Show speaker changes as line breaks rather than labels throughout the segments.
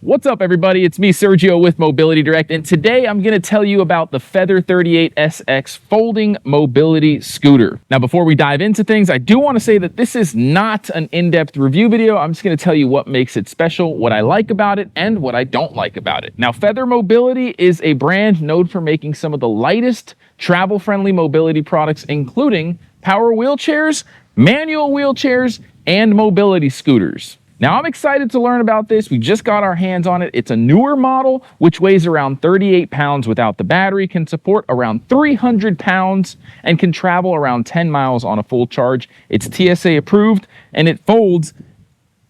What's up, everybody? It's me, Sergio, with Mobility Direct, and today I'm going to tell you about the Feather 38SX folding mobility scooter. Now, before we dive into things, I do want to say that this is not an in-depth review video. I'm just going to tell you what makes it special, what I like about it, and what I don't like about it. Now, Feather Mobility is a brand known for making some of the lightest, travel-friendly mobility products, including power wheelchairs, manual wheelchairs, and mobility scooters. Now, I'm excited to learn about this. We just got our hands on it. It's a newer model, which weighs around 38 pounds without the battery, can support around 300 pounds, and can travel around 10 miles on a full charge. It's TSA approved, and it folds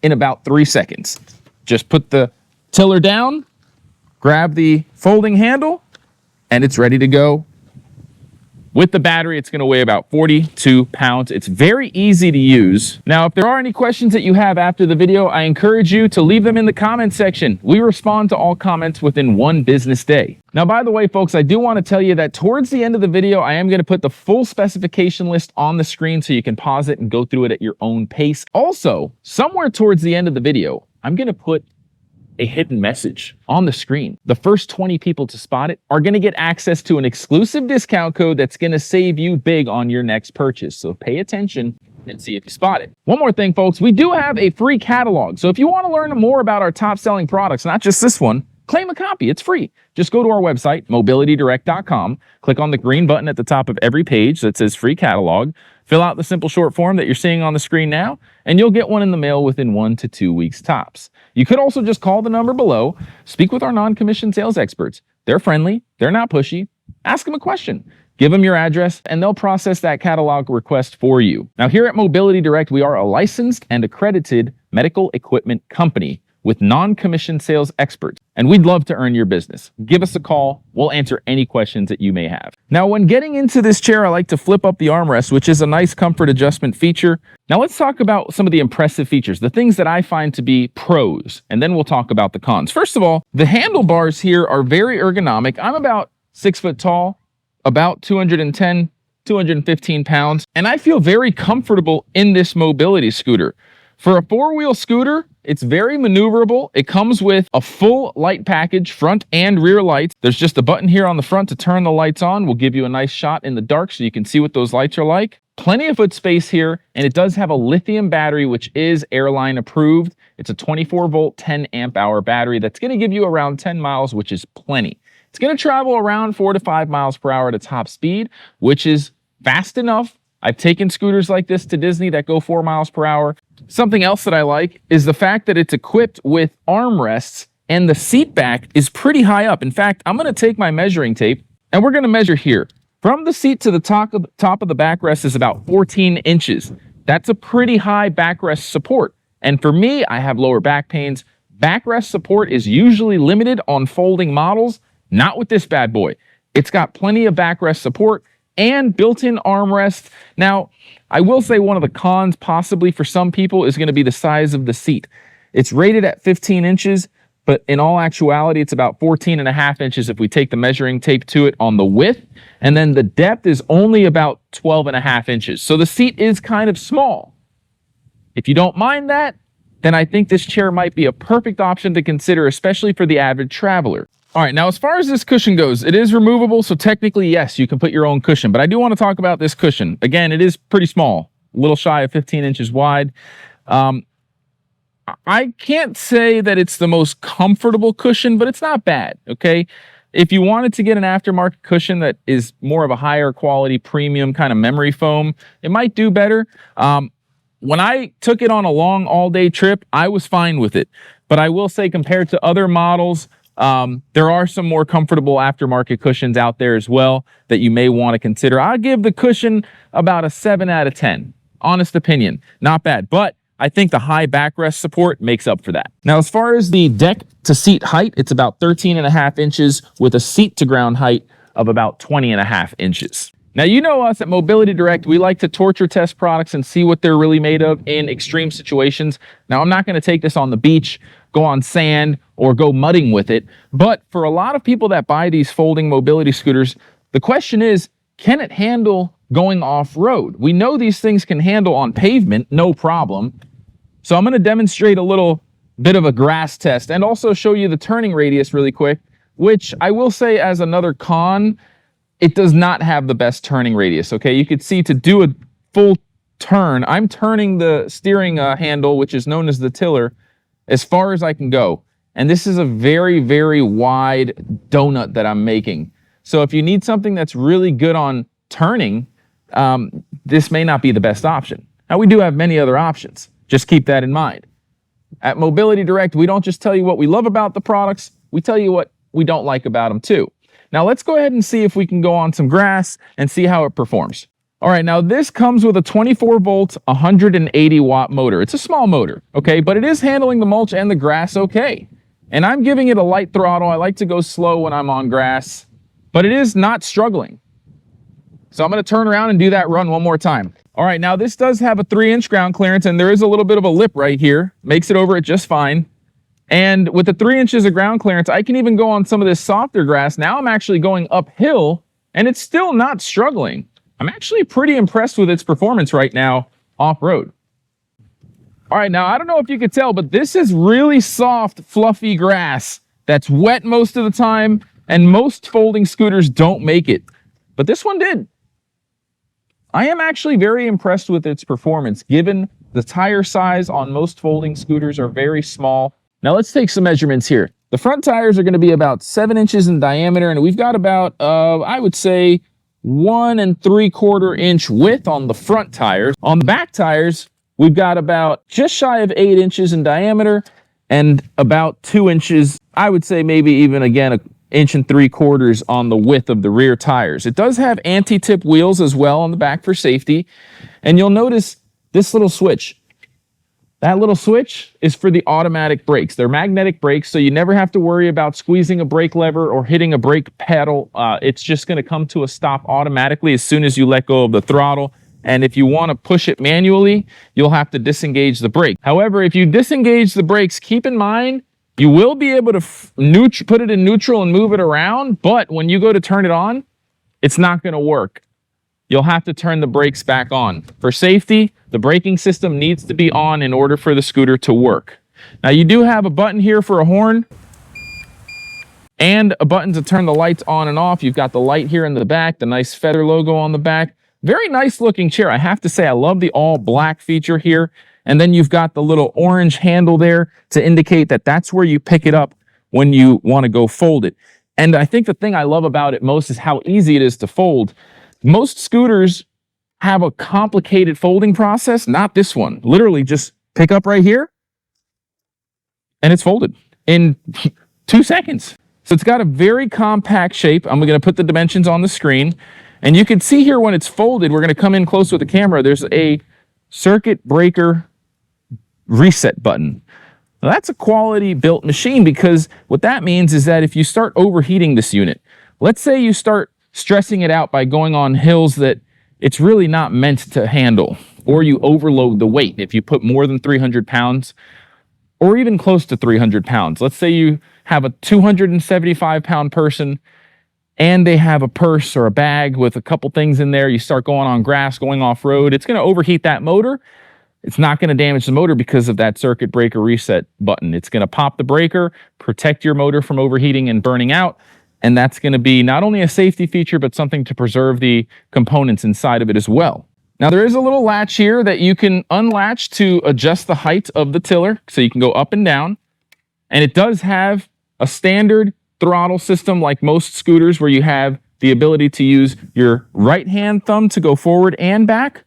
in about 3 seconds. Just put the tiller down, grab the folding handle, and it's ready to go. With the battery, it's going to weigh about 42 pounds. It's very easy to use. Now, if there are any questions that you have after the video, I encourage you to leave them in the comment section. We respond to all comments within 1 business day. Now, by the way, folks, I do want to tell you that towards the end of the video, I am going to put the full specification list on the screen so you can pause it and go through it at your own pace. Also, somewhere towards the end of the video, I'm going to put a hidden message on the screen. The first 20 people to spot it are going to get access to an exclusive discount code that's going to save you big on your next purchase. So pay attention and see if you spot it. One more thing, folks, we do have a free catalog. So if you want to learn more about our top selling products, not just this one, claim a copy. It's free. Just go to our website, mobilitydirect.com, click on the green button at the top of every page that says free catalog, fill out the simple short form that you're seeing on the screen now, and you'll get one in the mail within 1 to 2 weeks tops. You could also just call the number below, speak with our non-commissioned sales experts. They're friendly, they're not pushy. Ask them a question, give them your address, and they'll process that catalog request for you. Now, here at Mobility Direct, we are a licensed and accredited medical equipment company with non-commissioned sales experts, and we'd love to earn your business. Give us a call. We'll answer any questions that you may have. Now, when getting into this chair, I like to flip up the armrest, which is a nice comfort adjustment feature. Now, let's talk about some of the impressive features, the things that I find to be pros, and then we'll talk about the cons. First of all, the handlebars here are very ergonomic. I'm about 6 foot tall, about 210, 215 pounds, and I feel very comfortable in this mobility scooter. For a 4-wheel scooter, it's very maneuverable. It comes with a full light package, front and rear lights. There's just a button here on the front to turn the lights on. We'll give you a nice shot in the dark so you can see what those lights are like. Plenty of foot space here, and it does have a lithium battery, which is airline approved. It's a 24-volt, 10-amp-hour battery that's going to give you around 10 miles, which is plenty. It's going to travel around 4 to 5 miles per hour at a top speed, which is fast enough. I've taken scooters like this to Disney that go 4 miles per hour. Something else that I like is the fact that it's equipped with armrests and the seat back is pretty high up. In fact, I'm going to take my measuring tape and we're going to measure here. From the seat to the top of the backrest is about 14 inches. That's a pretty high backrest support. And for me, I have lower back pains. Backrest support is usually limited on folding models, not with this bad boy. It's got plenty of backrest support and built-in armrest. Now, I will say one of the cons possibly for some people is going to be the size of the seat. It's rated at 15 inches, but in all actuality, it's about 14.5 inches if we take the measuring tape to it on the width, and then the depth is only about 12.5 inches. So the seat is kind of small. If you don't mind that, then I think this chair might be a perfect option to consider, especially for the avid traveler. All right, now as far as this cushion goes, it is removable, so technically, yes, you can put your own cushion, but I do want to talk about this cushion. Again, it is pretty small, a little shy of 15 inches wide. I can't say that it's the most comfortable cushion, but it's not bad, okay? If you wanted to get an aftermarket cushion that is more of a higher quality premium kind of memory foam, it might do better. When I took it on a long all-day trip, I was fine with it, but I will say compared to other models, there are some more comfortable aftermarket cushions out there as well that you may want to consider. I'll give the cushion about a 7 out of 10. Honest opinion, not bad, but I think the high backrest support makes up for that. Now, as far as the deck to seat height, it's about 13.5 inches with a seat to ground height of about 20.5 inches. Now, you know us at Mobility Direct, we like to torture test products and see what they're really made of in extreme situations. Now, I'm not going to take this on the beach, go on sand, or go mudding with it. But for a lot of people that buy these folding mobility scooters, the question is, can it handle going off-road? We know these things can handle on pavement, no problem. So I'm going to demonstrate a little bit of a grass test and also show you the turning radius really quick, which I will say as another con, it does not have the best turning radius, okay? You could see to do a full turn, I'm turning the steering handle, which is known as the tiller, as far as I can go. And this is a very, very wide donut that I'm making. So if you need something that's really good on turning, this may not be the best option. Now, we do have many other options. Just keep that in mind. At Mobility Direct, we don't just tell you what we love about the products, we tell you what we don't like about them too. Now let's go ahead and see if we can go on some grass and see how it performs. All right, now this comes with a 24 volt, 180 watt motor. It's a small motor, okay, but it is handling the mulch and the grass okay. And I'm giving it a light throttle. I like to go slow when I'm on grass, but it is not struggling. So I'm gonna turn around and do that run one more time. All right, now this does have a 3-inch ground clearance and there is a little bit of a lip right here. Makes it over it just fine. And with the 3 inches of ground clearance, I can even go on some of this softer grass. Now I'm actually going uphill and it's still not struggling. I'm actually pretty impressed with its performance right now off-road. All right, now I don't know if you could tell, but this is really soft, fluffy grass that's wet most of the time, and most folding scooters don't make it. But this one did. I am actually very impressed with its performance, given the tire size on most folding scooters are very small. Now let's take some measurements here. The front tires are going to be about 7 inches in diameter, and we've got about, I would say, 1 3/4 inch width on the front tires. On the back tires, we've got about just shy of 8 inches in diameter and about 2 inches, I would say maybe even again, 1 3/4 inches on the width of the rear tires. It does have anti-tip wheels as well on the back for safety. And you'll notice this little switch. That little switch is for the automatic brakes. They're magnetic brakes, so you never have to worry about squeezing a brake lever or hitting a brake pedal. It's just going to come to a stop automatically as soon as you let go of the throttle. And if you want to push it manually, you'll have to disengage the brake. However, if you disengage the brakes, keep in mind, you will be able to put it in neutral and move it around, but when you go to turn it on, it's not going to work. You'll have to turn the brakes back on. For safety, the braking system needs to be on in order for the scooter to work. Now you do have a button here for a horn and a button to turn the lights on and off. You've got the light here in the back, the nice feather logo on the back. Very nice looking chair. I have to say, I love the all black feature here. And then you've got the little orange handle there to indicate that that's where you pick it up when you want to go fold it. And I think the thing I love about it most is how easy it is to fold. Most scooters have a complicated folding process, not this one. Literally just pick up right here and it's folded in 2 seconds. So it's got a very compact shape. I'm going to put the dimensions on the screen. And you can see here when it's folded, we're going to come in close with the camera. There's a circuit breaker reset button. Now that's a quality built machine, because what that means is that if you start overheating this unit, let's say you start stressing it out by going on hills that it's really not meant to handle, or you overload the weight. If you put more than 300 pounds or even close to 300 pounds, let's say you have a 275 pound person and they have a purse or a bag with a couple things in there, you start going on grass, going off road, it's going to overheat that motor. It's not going to damage the motor because of that circuit breaker reset button. It's going to pop the breaker, protect your motor from overheating and burning out. And that's going to be not only a safety feature, but something to preserve the components inside of it as well. Now there is a little latch here that you can unlatch to adjust the height of the tiller, so you can go up and down. And it does have a standard throttle system like most scooters, where you have the ability to use your right hand thumb to go forward and back,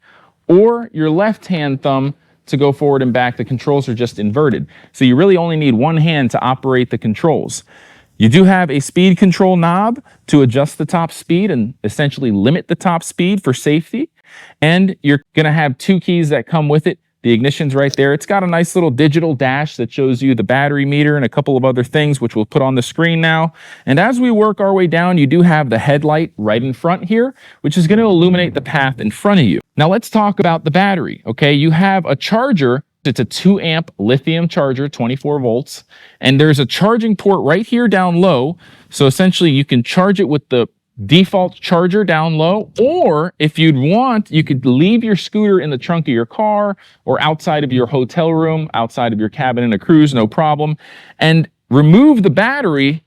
or your left hand thumb to go forward and back. The controls are just inverted. So you really only need one hand to operate the controls. You do have a speed control knob to adjust the top speed and essentially limit the top speed for safety. And you're going to have 2 keys that come with it. The ignition's right there. It's got a nice little digital dash that shows you the battery meter and a couple of other things, which we'll put on the screen now. And as we work our way down, you do have the headlight right in front here, which is going to illuminate the path in front of you. Now let's talk about the battery. Okay, you have a charger. It's a 2 amp lithium charger, 24 volts. And there's a charging port right here down low. So essentially you can charge it with the default charger down low, or if you'd want, you could leave your scooter in the trunk of your car or outside of your hotel room, outside of your cabin in a cruise, no problem, and remove the battery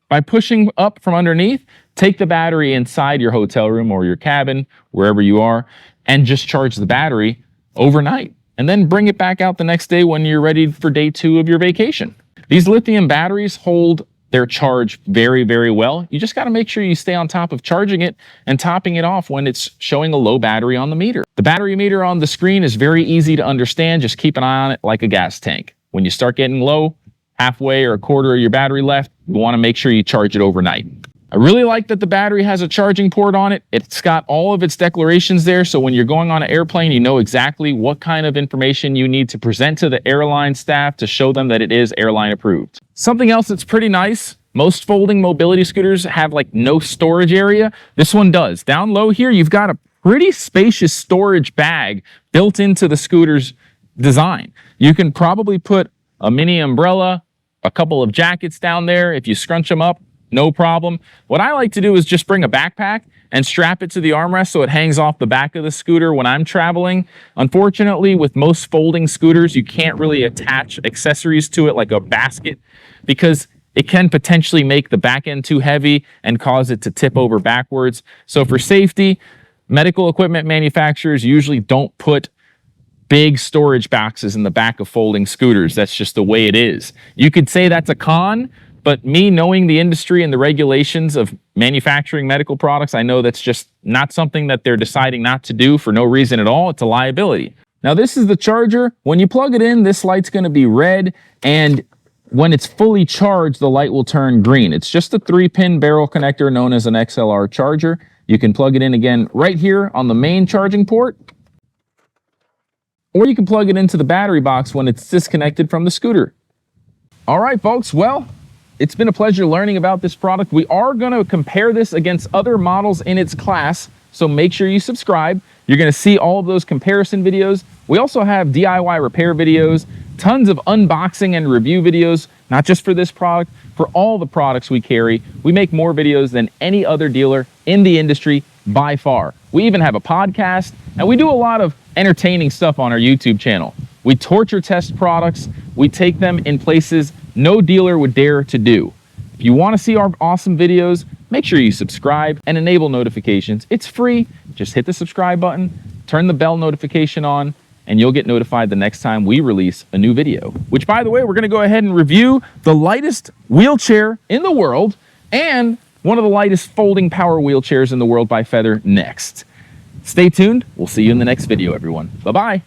by pushing up from underneath. Take the battery inside your hotel room or your cabin, wherever you are, and just charge the battery overnight, and then bring it back out the next day when you're ready for day 2 of your vacation. These lithium batteries hold their charge very, very well. You just got to make sure you stay on top of charging it and topping it off when it's showing a low battery on the meter. The battery meter on the screen is very easy to understand. Just keep an eye on it like a gas tank. When you start getting low, halfway or a quarter of your battery left, you want to make sure you charge it overnight. I really like that the battery has a charging port on it. It's got all of its declarations there, so when you're going on an airplane, you know exactly what kind of information you need to present to the airline staff to show them that it is airline approved. Something else that's pretty nice, most folding mobility scooters have like no storage area. This one does. Down low here, you've got a pretty spacious storage bag built into the scooter's design. You can probably put a mini umbrella, a couple of jackets down there. If you scrunch them up, no problem. What I like to do is just bring a backpack and strap it to the armrest so it hangs off the back of the scooter when I'm traveling. Unfortunately, with most folding scooters, you can't really attach accessories to it like a basket because it can potentially make the back end too heavy and cause it to tip over backwards. So for safety, medical equipment manufacturers usually don't put big storage boxes in the back of folding scooters. That's just the way it is. You could say that's a con, but me knowing the industry and the regulations of manufacturing medical products, I know that's just not something that they're deciding not to do for no reason at all. It's a liability. Now this is the charger. When you plug it in, this light's going to be red, and when it's fully charged, the light will turn green. It's just a 3-pin barrel connector known as an XLR charger. You can plug it in again right here on the main charging port, or you can plug it into the battery box when it's disconnected from the scooter. All right, folks, well, it's been a pleasure learning about this product. We are going to compare this against other models in its class, so make sure you subscribe. You're going to see all of those comparison videos. We also have DIY repair videos, tons of unboxing and review videos, not just for this product, for all the products we carry. We make more videos than any other dealer in the industry by far. We even have a podcast, and we do a lot of entertaining stuff on our YouTube channel. We torture test products. We take them in places no dealer would dare to do. If you want to see our awesome videos, make sure you subscribe and enable notifications. It's free. Just hit the subscribe button, turn the bell notification on, and you'll get notified the next time we release a new video. Which, by the way, we're going to go ahead and review the lightest wheelchair in the world and one of the lightest folding power wheelchairs in the world by Feather next. Stay tuned. We'll see you in the next video, everyone. Bye-bye.